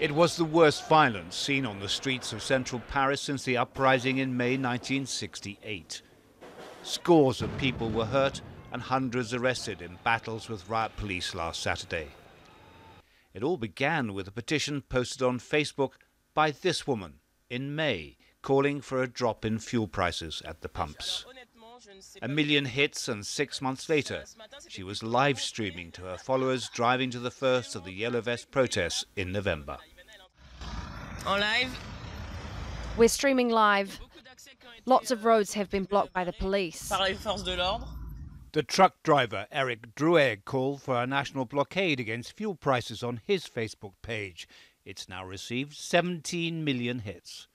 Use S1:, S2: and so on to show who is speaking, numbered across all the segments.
S1: It was the worst violence seen on the streets of central Paris since the uprising in May 1968. Scores of people were hurt and hundreds arrested in battles with riot police last Saturday. It all began with a petition posted on Facebook by this woman in May, calling for a drop in fuel prices at the pumps. 1 million hits, and 6 months later, she was live streaming to her followers driving to the first of the Yellow Vest protests in November.
S2: We're streaming live. Lots of roads have been blocked by the police.
S1: The truck driver Eric Drouet called for a national blockade against fuel prices on his Facebook page. It's now received 17 million hits.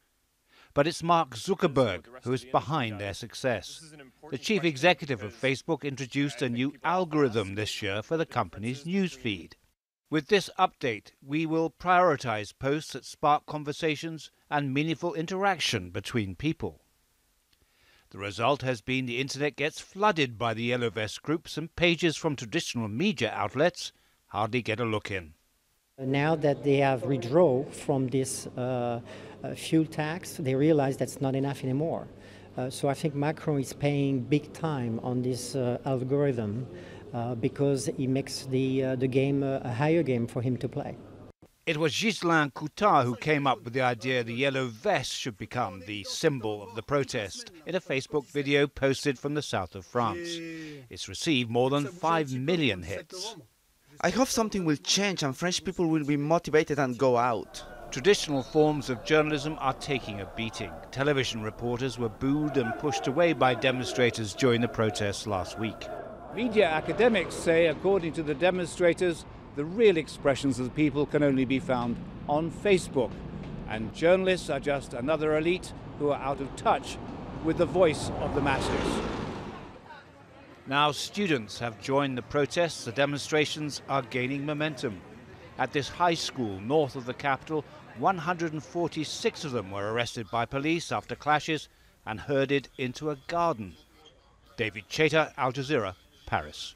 S1: But it's Mark Zuckerberg who is behind their success. The chief executive of Facebook introduced a new algorithm this year for the company's news feed. With this update, we will prioritize posts that spark conversations and meaningful interaction between people. The result has been the internet gets flooded by the Yellow Vest groups, and pages from traditional media outlets hardly get a look in.
S3: Now that they have withdrawn from this fuel tax, they realize that's not enough anymore. So I think Macron is paying big time on this algorithm because it makes the game a higher game for him to play.
S1: It was Ghislain Coutard who came up with the idea the Yellow Vest should become the symbol of the protest in a Facebook video posted from the south of France. It's received more than 5 million hits.
S4: I hope something will change and French people will be motivated and go out.
S1: Traditional forms of journalism are taking a beating. Television reporters were booed and pushed away by demonstrators during the protests last week. Media academics say, according to the demonstrators, the real expressions of the people can only be found on Facebook. And journalists are just another elite who are out of touch with the voice of the masses. Now students have joined the protests. The demonstrations are gaining momentum. At this high school north of the capital, 146 of them were arrested by police after clashes and herded into a garden. David Chater, Al Jazeera, Paris.